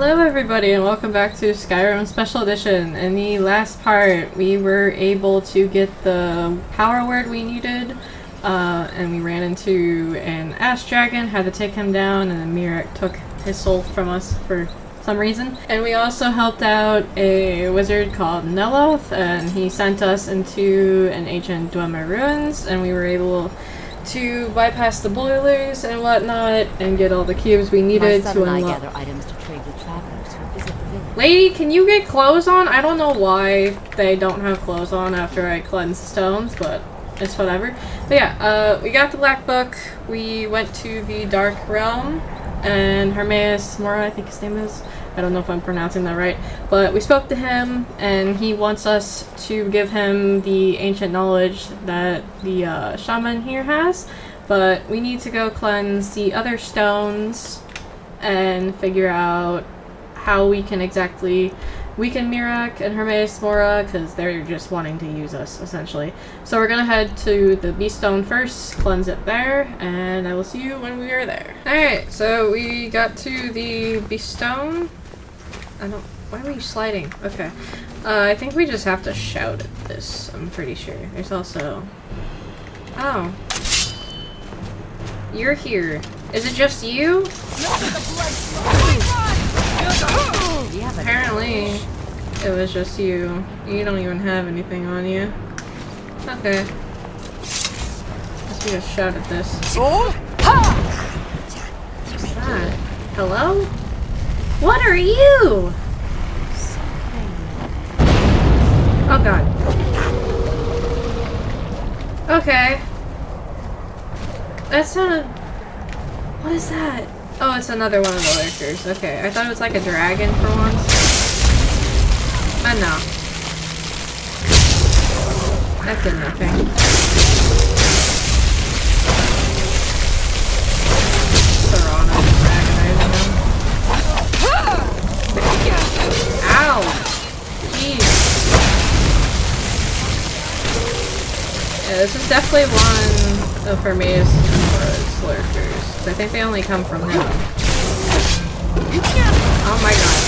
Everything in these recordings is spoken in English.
Hello everybody and welcome back to Skyrim Special Edition. In the last part we were able to get the power word we needed and we ran into an ash dragon, had to take him down, and then Miraak took his soul from us for some reason. And we also helped out a wizard called Neloth, and he sent us into an ancient Dwemer ruins, and we were able to bypass the boilers and whatnot and get all the cubes we needed to unlock. Gather items to trade with travelers who visit the village. Lady, can you get clothes on? I don't know why they don't have clothes on after I cleanse the stones, but it's whatever. But yeah, we got the black book. We went to the Dark Realm, and Hormaeus Mora, I think his name is. I don't know if I'm pronouncing that right, but we spoke to him, and he wants us to give him the ancient knowledge that the shaman here has, but we need to go cleanse the other stones and figure out how we can exactly weaken Miraak and Hormaeus Mora, because they're just wanting to use us, essentially. So we're gonna head to the Beast Stone first, cleanse it there, and I will see you when we are there. Alright, so we got to the Beast Stone. Why were you sliding? Okay. I think we just have to shout at this, I'm pretty sure. There's also... Oh. You're here. Is it just you? Apparently, it was just you. You don't even have anything on you. Okay. Let's just shout at this. What's that? Hello? What are you? Oh god. Okay. That sounded... What is that? Oh, it's another one of the lurkers. Okay, I thought it was like a dragon for once. No. That did nothing. Serrano dragonizing him. Ow! Jeez. Yeah, this is definitely one of Hormaeus Mora's lurkers. I think they only come from him. Oh my god.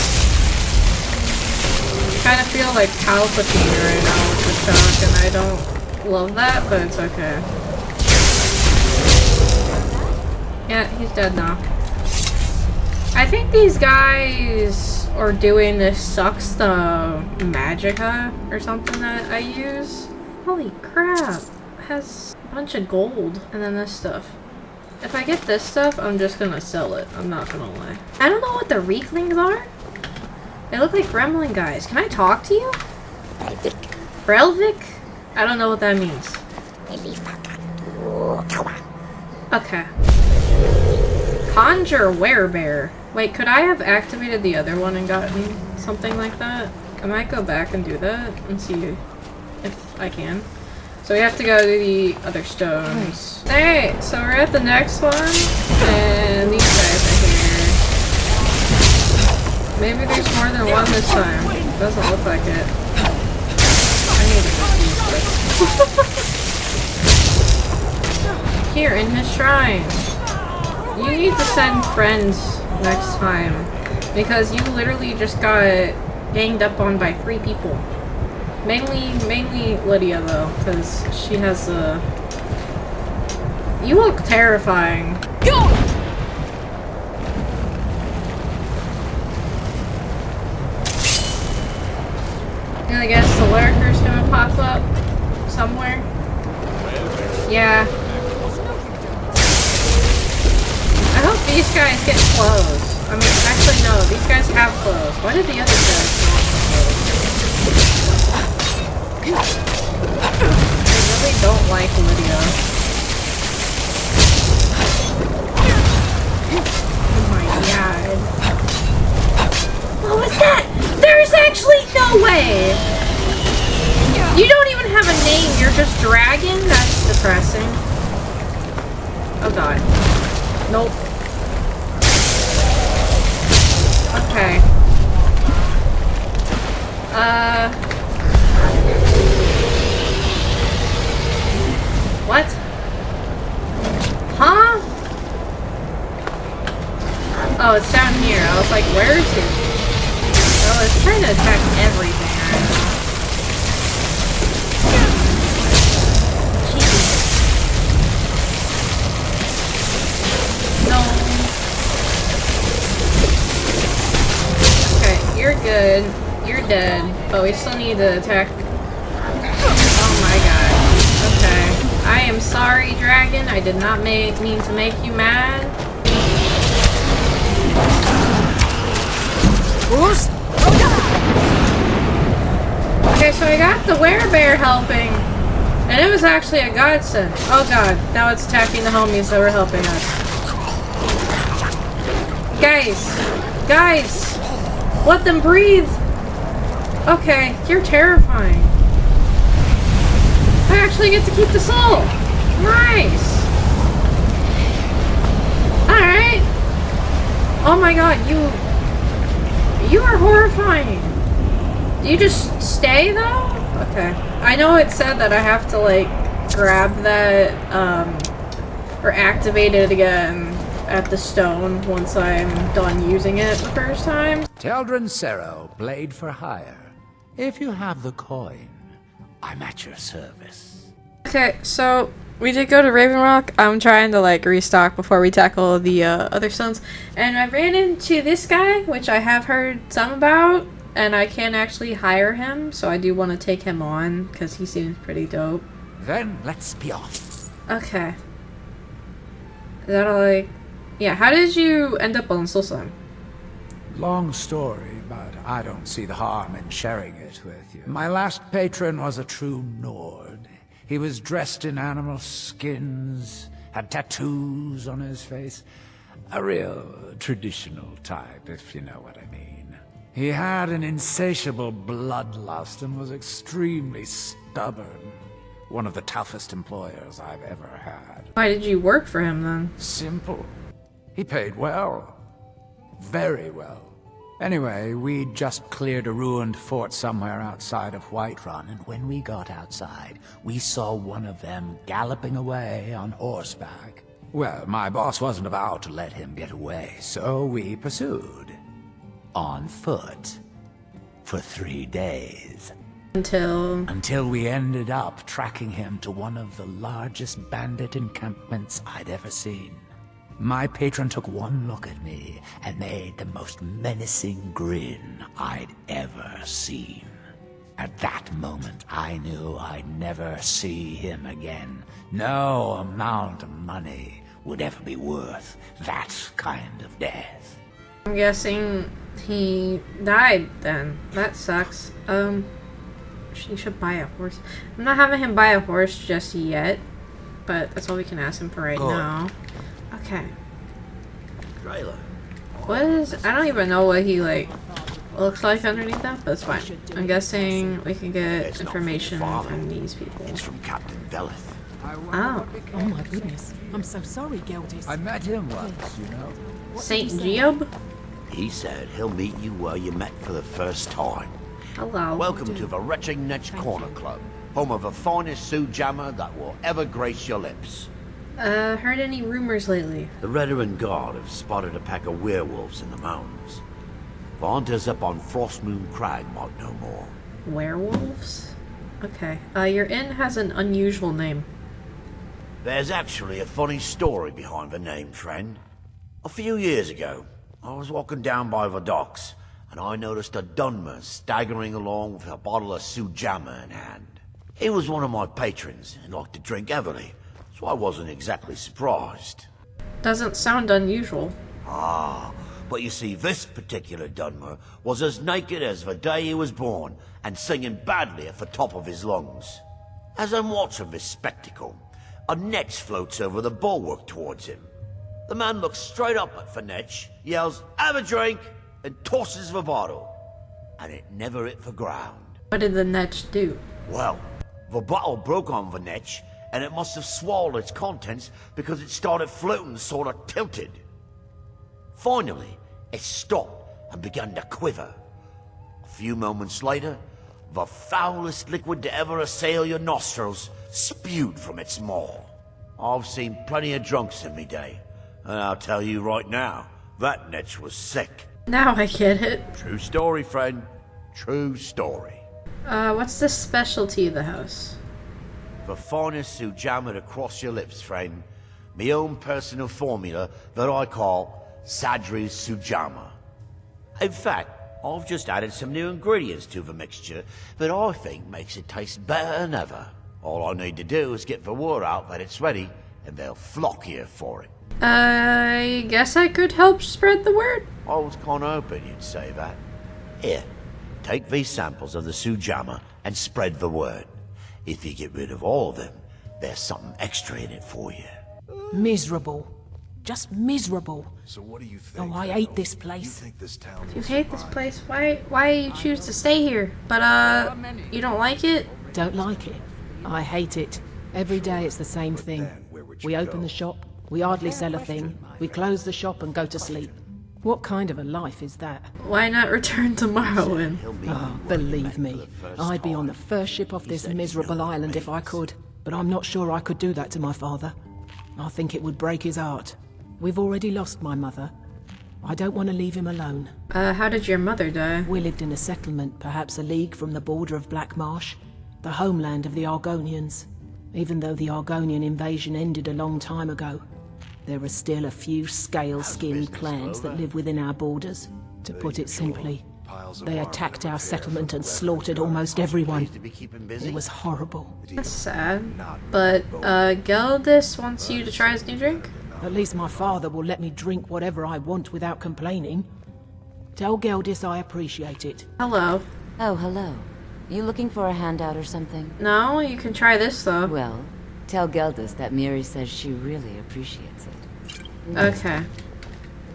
I kind of feel like Palpatine right now with the shock, and I don't love that, but it's okay. Yeah, he's dead now. I think these guys are doing this sucks the magicka or something that I use. Holy crap. It has a bunch of gold and then this stuff. If I get this stuff, I'm just gonna sell it. I'm not gonna lie. I don't know what the Reeklings are. They look like gremlin guys. Can I talk to you? Brelvik? I don't know what that means. Okay. Conjure Werebear. Wait, could I have activated the other one and gotten something like that? I might go back and do that and see if I can. So we have to go to the other stones. Alright, so we're at the next one, and these guys are here. Maybe there's more than one this time. Doesn't look like it. I need to just use this. Here, in his shrine. You need to send friends next time, because you literally just got ganged up on by 3 people. Mainly Lydia though, because she has a... You look terrifying. And I guess the lurker's gonna pop up somewhere. Yeah. I hope these guys get clothes. I mean, actually no, these guys have clothes. Why did the other guys not have clothes? I really don't like Lydia. Oh my god. What was that? There's actually no way! You don't even have a name, you're just dragon? That's depressing. Oh god. Nope. Okay. What? Huh? Oh, it's down here. I was like, where's to. Oh, it's trying to attack everything right now. No. Okay, you're good. You're dead. But we still need to attack. Oh my god. Okay. I am sorry, dragon. I did not mean to make you mad. Okay, so I got the werebear helping. And it was actually a godsend. Oh god, now it's attacking the homies that were helping us. Guys! Let them breathe! Okay, you're terrifying. I actually get to keep the soul! Nice! Alright! Oh my god, you are horrifying! Do you just stay though? Okay. I know it said that I have to like grab that or activate it again at the stone once I'm done using it the first time. Teldrin Sero, blade for hire. If you have the coin, I'm at your service. Okay, so we did go to Raven Rock. I'm trying to like restock before we tackle the other stones. And I ran into this guy, which I have heard some about. And I can actually hire him, so I do want to take him on, because he seems pretty dope. Then let's be off. Okay. Is that all like... Yeah, how did you end up on Solstheim? Long story, but I don't see the harm in sharing it with you. My last patron was a true Nord. He was dressed in animal skins, had tattoos on his face. A real traditional type, if you know what I mean. He had an insatiable bloodlust and was extremely stubborn. One of the toughest employers I've ever had. Why did you work for him then? Simple. He paid well. Very well. Anyway, we'd just cleared a ruined fort somewhere outside of Whiterun, and when we got outside, we saw one of them galloping away on horseback. Well, my boss wasn't about to let him get away, so we pursued. On foot. For 3 days. Until we ended up tracking him to one of the largest bandit encampments I'd ever seen. My patron took one look at me and made the most menacing grin I'd ever seen. At that moment, I knew I'd never see him again. No amount of money would ever be worth that kind of death. I'm guessing he died then. That sucks. You should buy a horse. I'm not having him buy a horse just yet, but that's all we can ask him for right now. Okay. Trailer. What is... I don't even know what he, like, looks like underneath that, but it's fine. I'm guessing we can get information from these people. It's from Captain Velith. Oh. Oh my goodness. I'm so sorry, Geldis. I met him once, you know. Saint Geob? He said he'll meet you where you met for the first time. Hello. Welcome to the Retching Netch Corner Club, home of the finest Sioux jammer that will ever grace your lips. Heard any rumors lately? The Redoran Guard have spotted a pack of werewolves in the mountains. The hunters up on Frostmoon Crag might know more. Werewolves? Okay. Your inn has an unusual name. There's actually a funny story behind the name, friend. A few years ago, I was walking down by the docks, and I noticed a Dunmer staggering along with a bottle of Sioux jammer in hand. He was one of my patrons and liked to drink heavily, so I wasn't exactly surprised. Doesn't sound unusual. Ah, but you see, this particular Dunmer was as naked as the day he was born, and singing badly at the top of his lungs. As I'm watching this spectacle, a netch floats over the bulwark towards him. The man looks straight up at the netch, yells, "Have a drink!" and tosses the bottle. And it never hit the ground. What did the netch do? Well, the bottle broke on the netch, and it must have swallowed its contents because it started floating sort of tilted. Finally, it stopped and began to quiver. A few moments later, the foulest liquid to ever assail your nostrils spewed from its maw. I've seen plenty of drunks in me day, and I'll tell you right now, that netch was sick. Now I get it. True story, friend. True story. What's the specialty of the house? The finest sujamma to cross your lips, friend. My own personal formula that I call Sadri's Sujamma. In fact, I've just added some new ingredients to the mixture that I think makes it taste better than ever. All I need to do is get the word out that it's ready, and they'll flock here for it. I guess I could help spread the word. I was kinda hoping you'd say that. Here, take these samples of the Sujamma and spread the word. If you get rid of all of them, there's something extra in it for you. Miserable. Just miserable. So what do you think? Oh, I hate this place. You think this town You hate this place. Why you choose to stay here? But you don't like it? Don't like it. I hate it. Every day it's the same thing. where would you We open go? the shop, we hardly sell a thing, we close the shop and go to sleep. What kind of a life is that? Why not return to Morrowind? Oh, believe me, I'd be on the first ship off this miserable island if I could, but I'm not sure I could do that to my father. I think it would break his heart. We've already lost my mother. I don't want to leave him alone. How did your mother die? We lived in a settlement, perhaps a league from the border of Black Marsh, the homeland of the Argonians. Even though the Argonian invasion ended a long time ago, there are still a few scale-skinned clans that live within our borders. To put it simply, they attacked our settlement and slaughtered almost everyone. It was horrible. That's sad. But, Geldis wants you to try his new drink? At least my father will let me drink whatever I want without complaining. Tell Geldis I appreciate it. Hello. Oh, hello. You looking for a handout or something? No, you can try this though. Well, tell Geldis that Miri says she really appreciates it. Okay.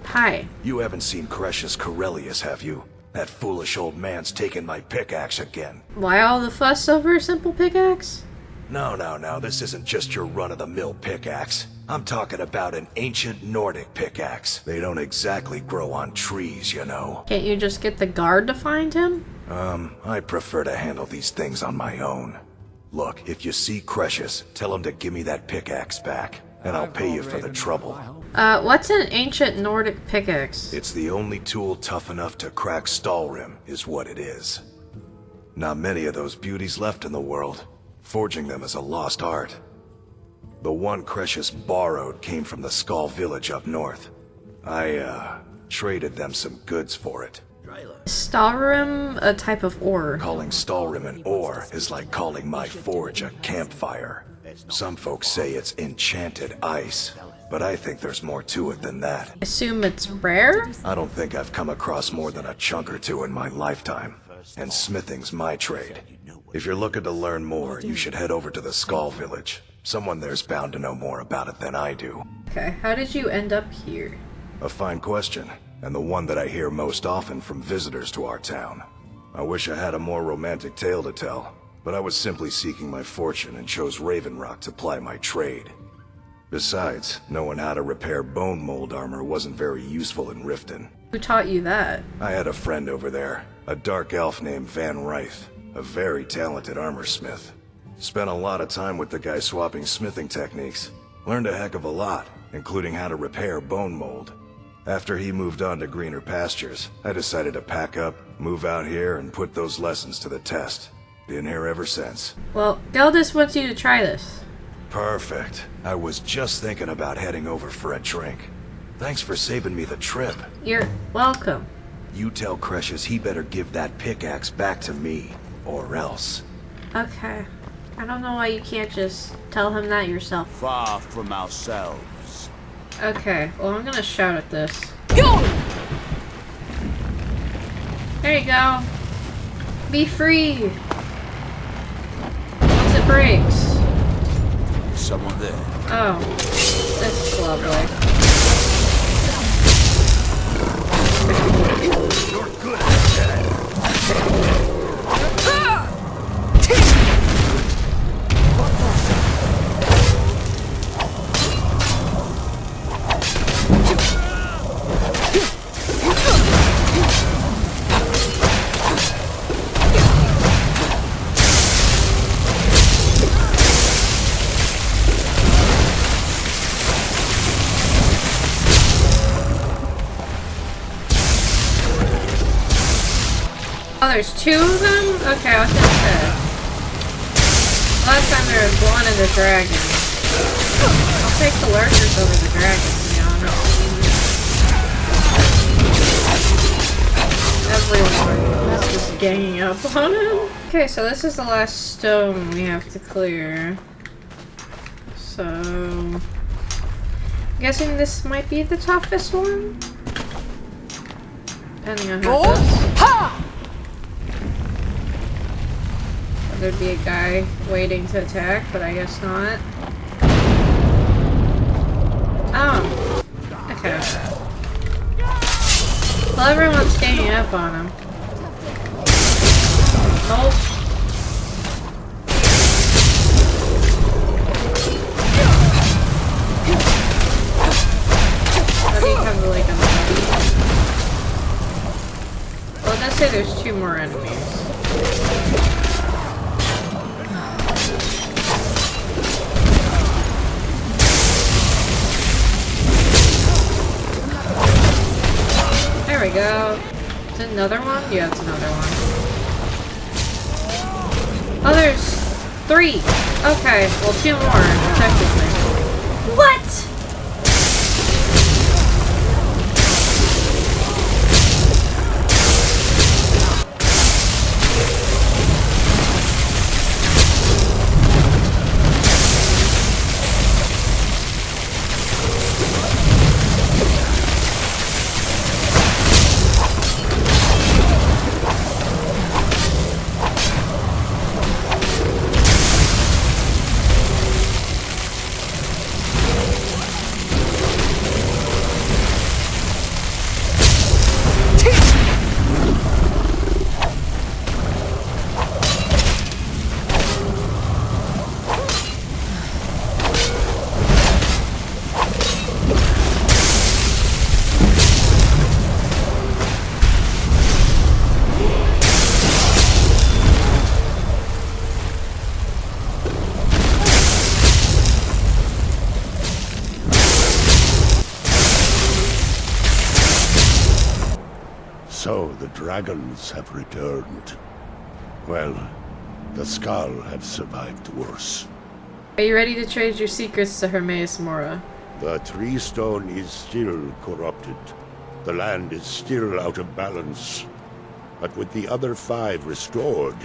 Hi. You haven't seen Cretius Corellius, have you? That foolish old man's taken my pickaxe again. Why all the fuss over a simple pickaxe? No, this isn't just your run-of-the-mill pickaxe. I'm talking about an ancient Nordic pickaxe. They don't exactly grow on trees, you know. Can't you just get the guard to find him? I prefer to handle these things on my own. Look, if you see Cretius, tell him to give me that pickaxe back, and I'll pay you for the trouble. What's an ancient Nordic pickaxe? It's the only tool tough enough to crack Stalrim, is what it is. Not many of those beauties left in the world. Forging them is a lost art. The one Cretius borrowed came from the Skull village up north. I, traded them some goods for it. Stalrim, a type of ore. Calling Stalrim an ore is like calling my forge a campfire. Some folks say it's enchanted ice, but I think there's more to it than that. Assume it's rare? I don't think I've come across more than a chunk or two in my lifetime, and smithing's my trade. If you're looking to learn more, you should head over to the Skull village. Someone there's bound to know more about it than I do. Okay, how did you end up here? A fine question, and the one that I hear most often from visitors to our town. I wish I had a more romantic tale to tell, but I was simply seeking my fortune and chose Raven Rock to ply my trade. Besides, knowing how to repair bone mold armor wasn't very useful in Riften. Who taught you that? I had a friend over there, a dark elf named Van Ryth, a very talented armor smith. Spent a lot of time with the guy swapping smithing techniques. Learned a heck of a lot, including how to repair bone mold. After he moved on to greener pastures, I decided to pack up, move out here, and put those lessons to the test. Been here ever since. Well, Geldis wants you to try this. Perfect. I was just thinking about heading over for a drink. Thanks for saving me the trip. You're welcome. You tell Cretius he better give that pickaxe back to me, or else. Okay. I don't know why you can't just tell him that yourself. Far from ourselves. Okay, well I'm gonna shout at this. Go! There you go. Be free. Once it breaks. Someone there. Oh, this is lovely. You're good at that. Oh, there's 2 of them? Okay, I was gonna say. Last time there was 1 and a dragon. I'll take the lurkers over the dragon, to be honest. Everyone is just ganging up on him. Okay, so this is the last stone we have to clear. So... I'm guessing this might be the toughest one? Depending on how it goes. There'd be a guy waiting to attack, but I guess not. Oh. Okay. Well, everyone's ganging up on him. Nope. How do you have like a well, it does say there's 2 more enemies. There we go. Is it another one? Yeah, it's another one. Oh, there's 3. Okay, well 2 more, technically. What? So the dragons have returned. Well, the Skull have survived worse. Are you ready to trade your secrets to Hormaeus Mora? The tree stone is still corrupted. The land is still out of balance. But with the other 5 restored,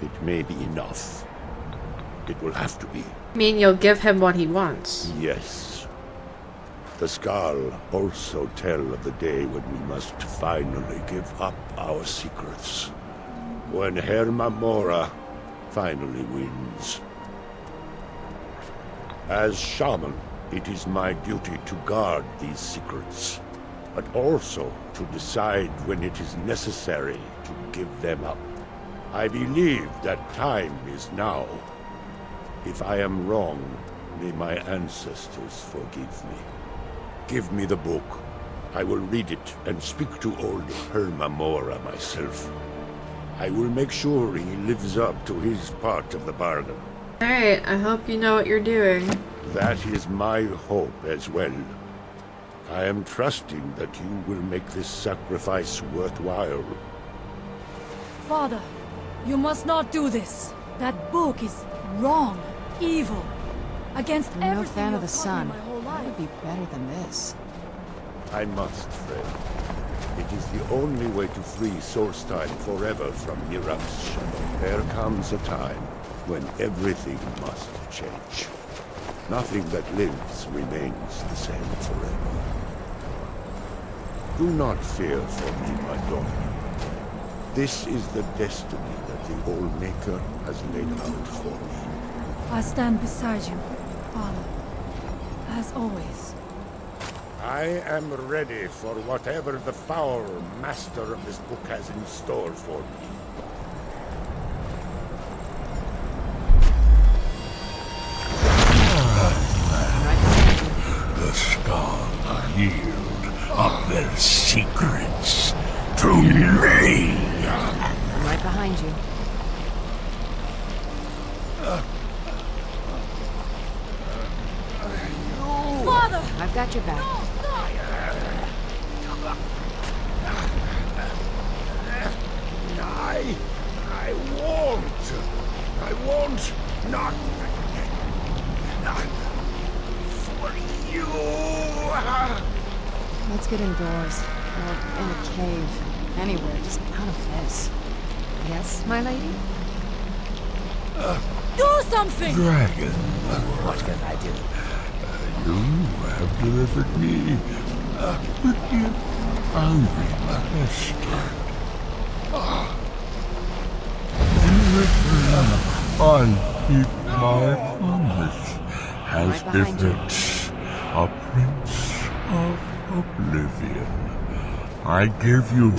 it may be enough. It will have to be. I mean, you'll give him what he wants. Yes. The Skull also tell of the day when we must finally give up our secrets. When Hormaeus Mora finally wins. As shaman, it is my duty to guard these secrets, but also to decide when it is necessary to give them up. I believe that time is now. If I am wrong, may my ancestors forgive me. Give me the book. I will read it and speak to old Hormaeus Mora myself. I will make sure he lives up to his part of the bargain. Alright, I hope you know what you're doing. That is my hope as well. I am trusting that you will make this sacrifice worthwhile. Father, you must not do this. That book is wrong, evil, against I'm no everything fan of the you've taught sun. me my whole It life. would be better than this. I must, friend. It is the only way to free Solstheim forever from Miraak's shadow. There comes a time when everything must change. Nothing that lives remains the same forever. Do not fear for me, my daughter. This is the destiny that the Old Maker has laid out for me. I stand beside you, Father, as always. I am ready for whatever the foul master of this book has in store for me. The Skull yield up their secrets to me. I'm right behind you. Father! I've got your back. I won't not for you. Let's get indoors. Or in a cave. Anywhere, just out of this. Yes, my lady? Do something! Dragon. What can I do? You have delivered me the gift I requested. In return, I keep my promise as befits a prince of oblivion. I give you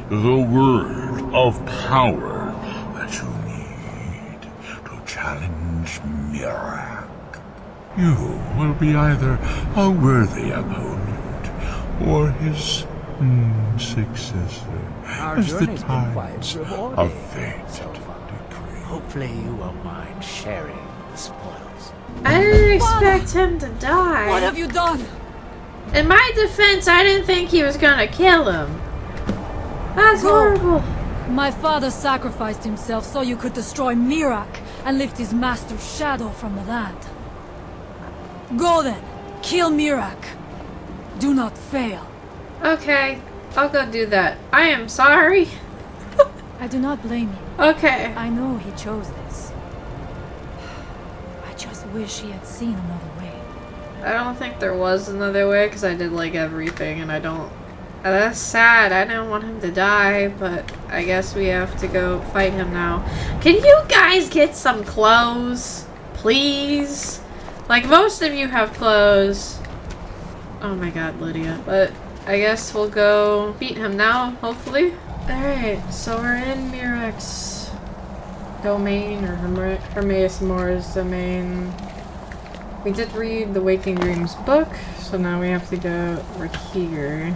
the word of power that you need to challenge Miraak. You will be either a worthy opponent or his successor, Our as the journey's been quite tides rewarding of fate so far. decree. Hopefully you won't mind sharing the spoils. I didn't expect him to die. What have you done? In my defense, I didn't think he was gonna kill him. That's horrible. My father sacrificed himself so you could destroy Miraak and lift his master's shadow from the land. Go then. Kill Miraak. Do not fail. Okay, I'll go do that. I am sorry. I do not blame you. Okay. I know he chose this. I just wish he had seen another way. I don't think there was another way because I did like everything and I don't... That's sad. I didn't want him to die, but I guess we have to go fight him now. Can you guys get some clothes? Please? Like, most of you have clothes. Oh my god, Lydia. But I guess we'll go beat him now, hopefully. Alright, so we're in Miraak's domain, or Hormaeus Mora's domain. We did read the Waking Dreams book, so now we have to go over here.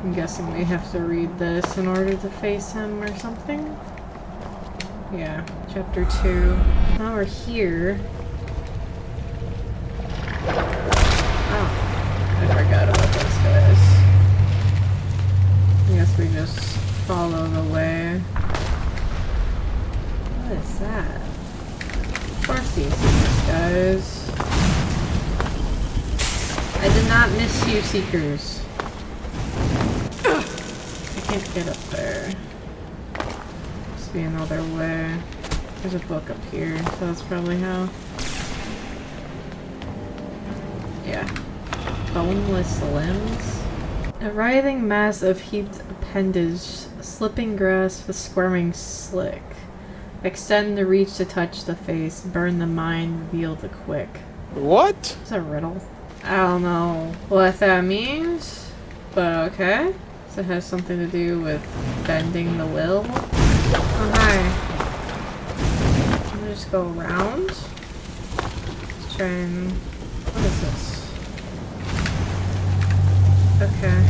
I'm guessing we have to read this in order to face him or something. Yeah, chapter 2. Now we're here. Oh, I forgot about those guys. I guess we just follow the way. What is that? Of course these guys. I did not miss you, Seekers. I can't get up there. Must be another way. There's a book up here, so that's probably how. Yeah. Boneless limbs. A writhing mass of heaped appendage, slipping grass with squirming slick. Extend the reach to touch the face, burn the mind, reveal the quick. What? It's a riddle. I don't know what that means, but okay. So it has something to do with bending the will. Oh, hi. Can we just go around? Let's try and... What is this? Okay.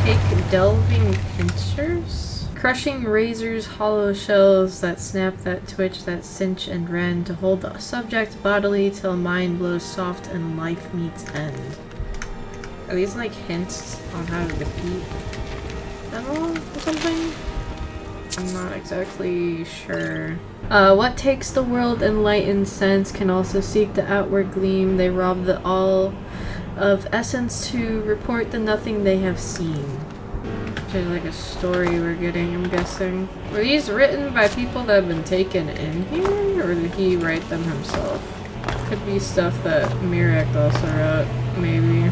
Take delving pincers? Crushing razors, hollow shells that snap, that twitch, that cinch and rend to hold the subject bodily till mind blows soft and life meets end. Are these like hints on how to defeat them or something? I'm not exactly sure. What takes the world enlightened sense can also seek the outward gleam. They rob the all of essence to report the nothing they have seen. Which is like a story we're getting, I'm guessing. Were these written by people that have been taken in here? Or did he write them himself? Could be stuff that Miraak also wrote, maybe.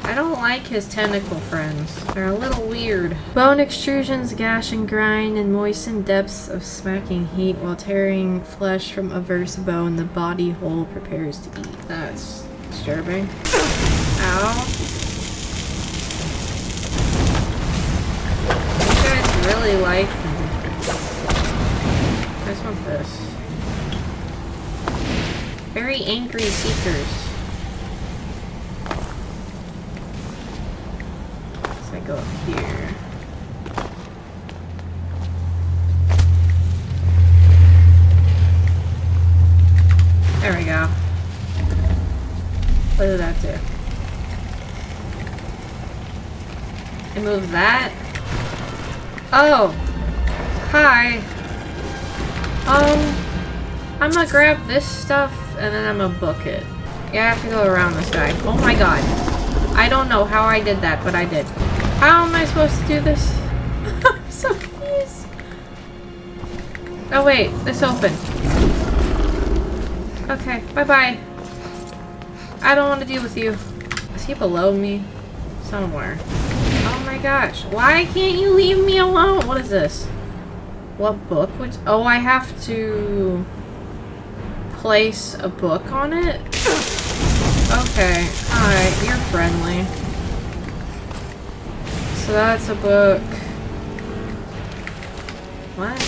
I don't like his tentacle friends. They're a little weird. Bone extrusions gash and grind in moistened depths of smacking heat while tearing flesh from averse bone, the body whole prepares to eat. That's disturbing. Ow. You guys really like them. I just want this. Very angry seekers. I go up here. There we go. What did that do? I move that. Oh. Hi. I'm gonna grab this stuff and then I'm gonna book it. Yeah, I have to go around this guy. Oh my god. I don't know how I did that, but I did. How am I supposed to do this? I'm so confused. Oh wait, this open. Okay, bye-bye. I don't want to deal with you. Is he below me? Somewhere. Oh my gosh. Why can't you leave me alone? What is this? What book? Which? Oh, I have to place a book on it? Okay. Alright, you're friendly. So that's a book. What?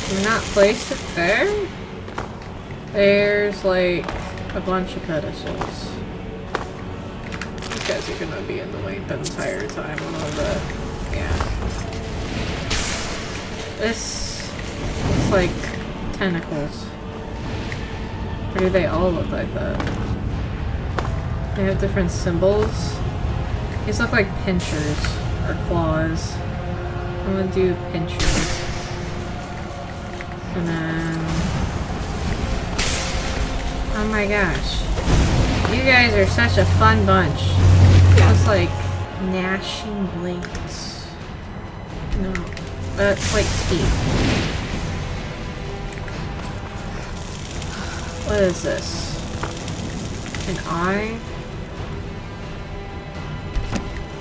Can we not place it there? There's like a bunch of pedestals. You guys are gonna be in the way the entire time on all the... yeah. This looks like tentacles. Or do they all look like that? They have different symbols. These look like pinchers or claws. I'm gonna do pinchers. And then... oh my gosh. You guys are such a fun bunch. Looks like gnashing blades. No. That's like teeth. What is this? An eye?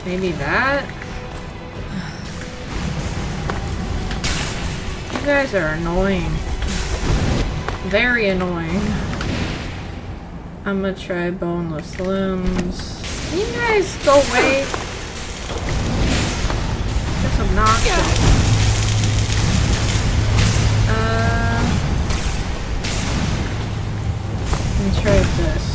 Maybe that? You guys are annoying. Very annoying. I'm gonna try boneless limbs. Can you guys go away? That's obnoxious. Let me try this.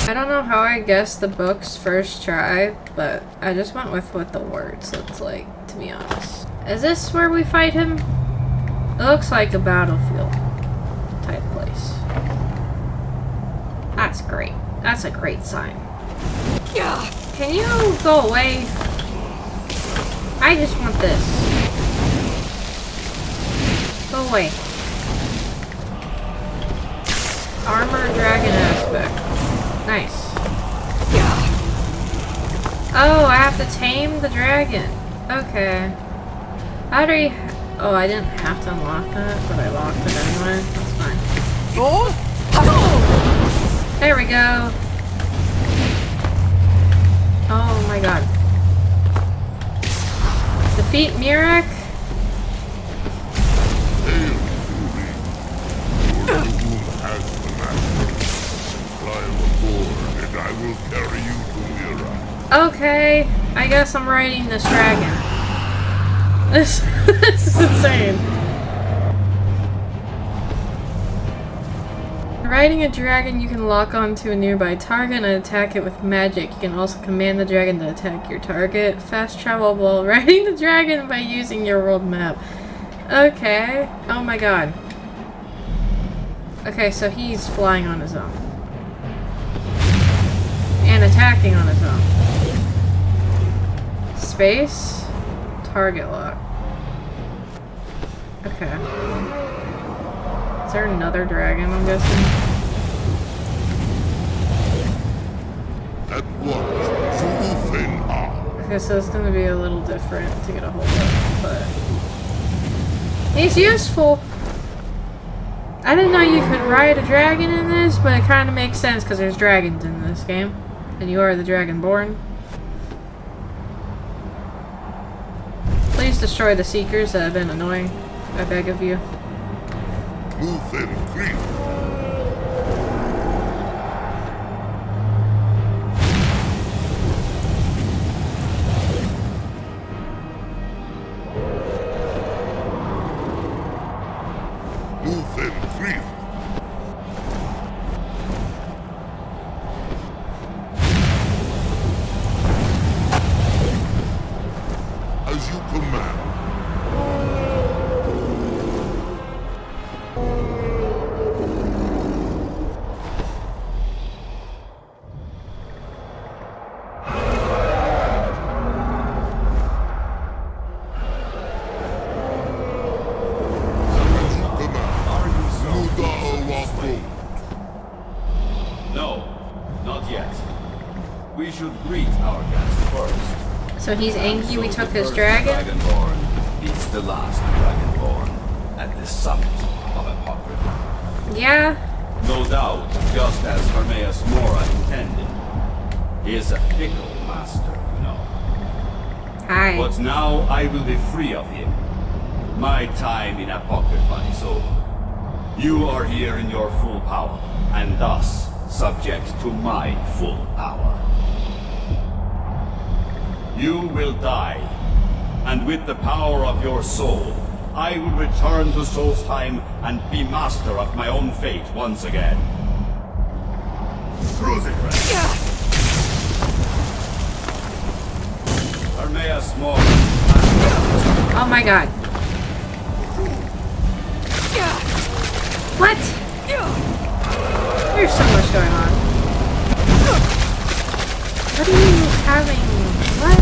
I don't know how I guessed the book's first try, but I just went with what the words looked like, to be honest. Is this where we fight him? It looks like a battlefield type place. That's great. That's a great sign. Can you go away? I just want this. Go away. Armor dragon aspect. Nice. Oh, I have to tame the dragon. Okay. How do you... oh, I didn't have to unlock that, but I locked it anyway. That's fine. There we go. Oh my god. Defeat Miraak? I will carry you to Miraak. Okay, I guess I'm riding this dragon. This is insane. Riding a dragon, you can lock onto a nearby target and attack it with magic. You can also command the dragon to attack your target. Fast travel while riding the dragon by using your world map. Okay. Oh my god. Okay, so he's flying on his own. And attacking on his own. Space. Target lock. Okay. Is there another dragon, I'm guessing? At once, okay, so it's gonna be a little different to get a hold of, but... he's useful! I didn't know you could ride a dragon in this, but it kind of makes sense because there's dragons in this game. And you are the Dragonborn. Please destroy the Seekers that have been annoying. I beg of you. Move and creep. Move and creep. As you command. should greet our guest first. So he's angry we took his First dragon? Dragonborn beats the last Dragonborn at the summit of Apocrypha. Yeah. No doubt, just as Hormaeus Mora intended. He is a fickle master, you know. Hi. But now I will be free of him. My time in Apocrypha is over. You are here in your full power, and thus subject to my full power. You will die, and with the power of your soul, I will return to Solstheim and be master of my own fate once again. Hormaeus Mora. Oh my god. What? There's so much going on. What are you having? What?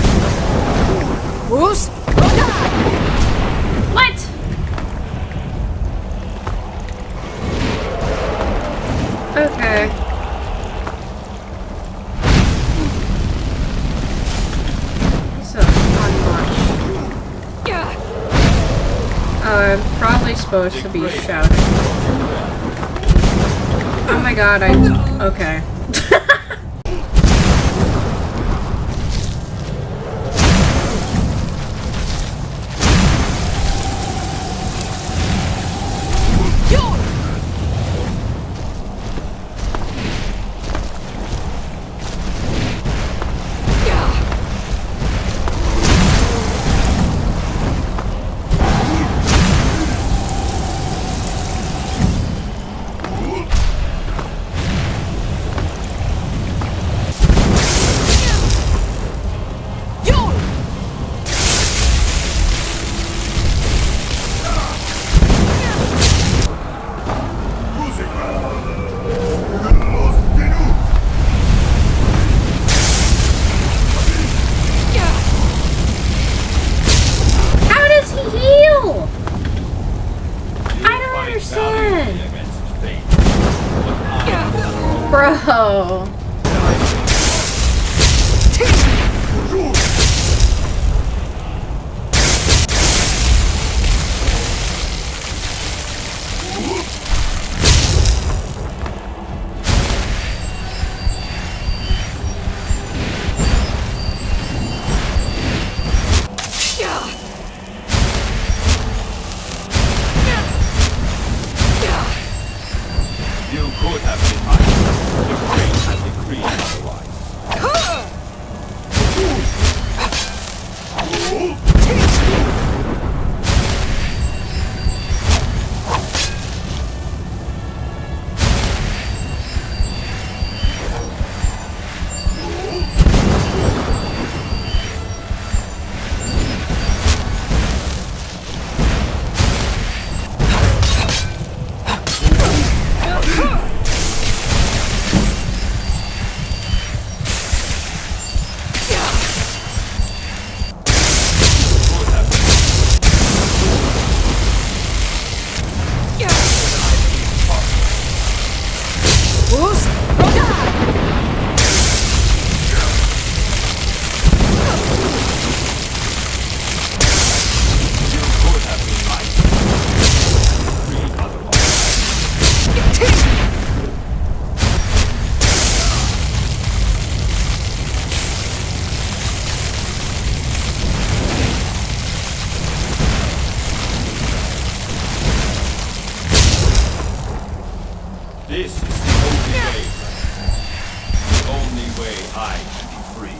Bruce? What? Okay. It's a fun bunch. I'm probably supposed to be shouting. Oh my god, okay. Bro. This is the only way. The only way I can be free.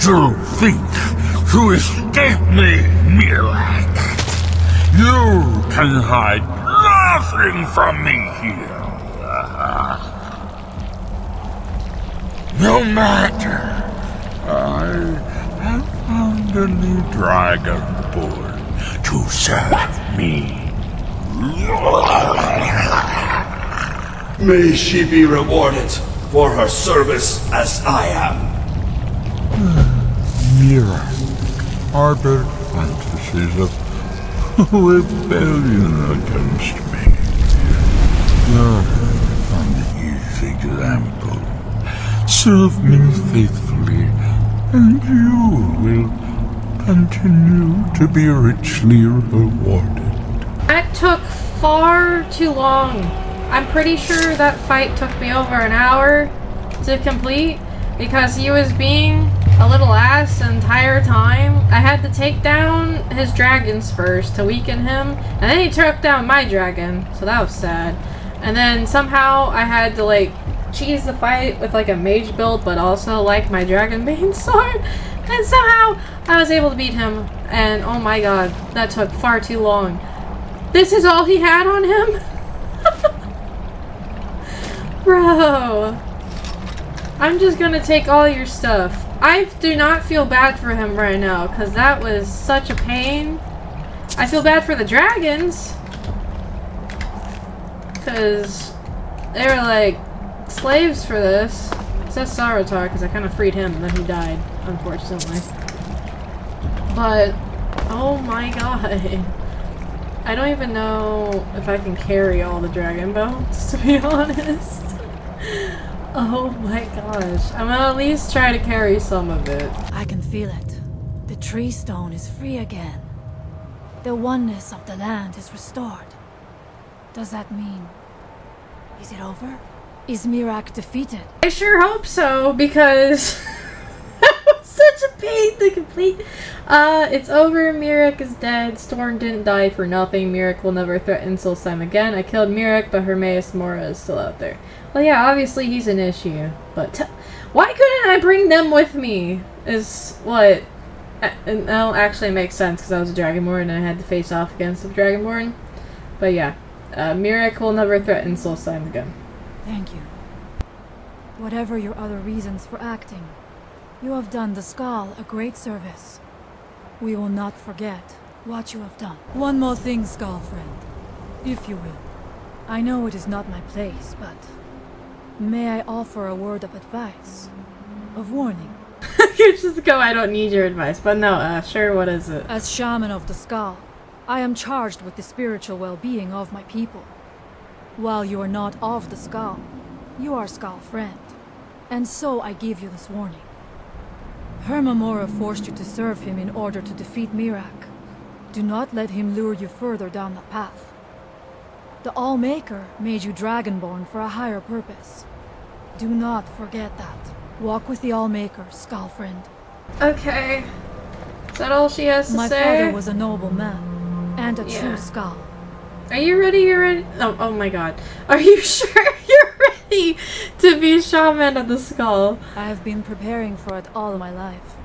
to think to escape me, Miraak. You can hide nothing from me here. No matter. I have found a new Dragonborn to serve me. May she be rewarded for her service as I am. Miraak harbored fantasies of rebellion against me. You're an easy example. Serve me faithfully, and you will continue to be richly rewarded. That took far too long. I'm pretty sure that fight took me over an hour to complete because he was being a little ass the entire time. I had to take down his dragons first to weaken him, and then he took down my dragon, so that was sad. And then somehow I had to like cheese the fight with like a mage build, but also like my Dragonbane sword, and somehow I was able to beat him. And oh my god, that took far too long. This is all he had on him? Bro, I'm just gonna take all your stuff. I do not feel bad for him right now, because that was such a pain. I feel bad for the dragons, because they were like slaves for this. It says Sarotar, because I kind of freed him, and then he died, unfortunately. But, oh my god. I don't even know if I can carry all the dragon bones, to be honest. Oh my gosh. I'm gonna at least try to carry some of it. I can feel it. The tree stone is free again. The oneness of the land is restored. Does that mean... is it over? Is Miraak defeated? I sure hope so, because... that was such a pain to complete. It's over. Miraak is dead. Storn didn't die for nothing. Miraak will never threaten Solstheim again. I killed Miraak, but Hormaeus Mora is still out there. Well, yeah, obviously he's an issue, but why couldn't I bring them with me? Is what... and that'll actually make sense, because I was a Dragonborn and I had to face off against the Dragonborn. But yeah, Miraak will never threaten Solstheim again. Thank you. Whatever your other reasons for acting, you have done the Skull a great service. We will not forget what you have done. One more thing, Skull friend, if you will. I know it is not my place, but may I offer a word of advice? Of warning? You just go, I don't need your advice, but no, sure, what is it? As Shaman of the Skull, I am charged with the spiritual well-being of my people. While you are not of the Skull, you are Skull friend, and so I give you this warning. Hormaeus Mora forced you to serve him in order to defeat Miraak. Do not let him lure you further down the path. The All-Maker made you Dragonborn for a higher purpose. Do not forget that. Walk with the All-Maker, Skull friend. Okay. Is that all she has to say? My father was a noble man, and a true Skull. Are you ready? You're ready? Oh my god. Are you sure you're ready to be Shaman of the Skull? I have been preparing for it all my life.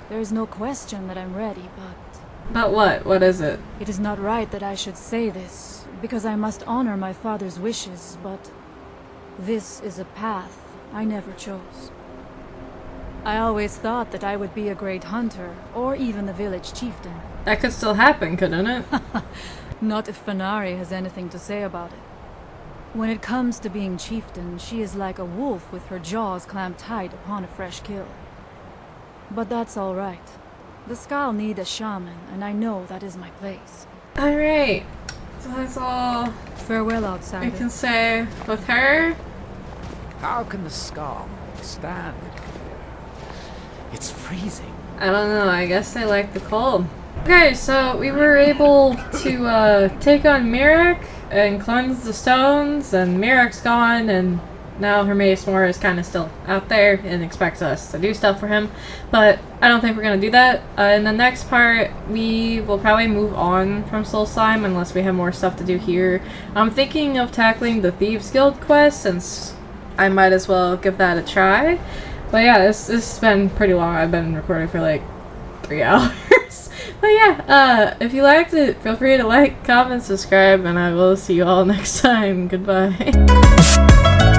There is no question that I'm ready, but... But what? What is it? It is not right that I should say this, because I must honor my father's wishes, but... this is a path I never chose. I always thought that I would be a great hunter, or even a village chieftain. That could still happen, couldn't it? Not if Fenari has anything to say about it. When it comes to being chieftain, she is like a wolf with her jaws clamped tight upon a fresh kill. But that's all right. The Skull need a shaman, and I know that is my place. Alright. So that's all... farewell, outsider. I can say with her. How can the Skull stand it here? It's freezing. I don't know, I guess they like the cold. Okay, so we were able to take on Miraak and cleanse the stones, and Miraak's gone, and now Hormaeus Mora is kind of still out there and expects us to do stuff for him. But I don't think we're going to do that. In the next part, we will probably move on from Solstheim unless we have more stuff to do here. I'm thinking of tackling the Thieves Guild quest, since I might as well give that a try. But yeah, this has been pretty long. I've been recording for like 3 hours. But yeah, if you liked it, feel free to like, comment, subscribe, and I will see you all next time. Goodbye.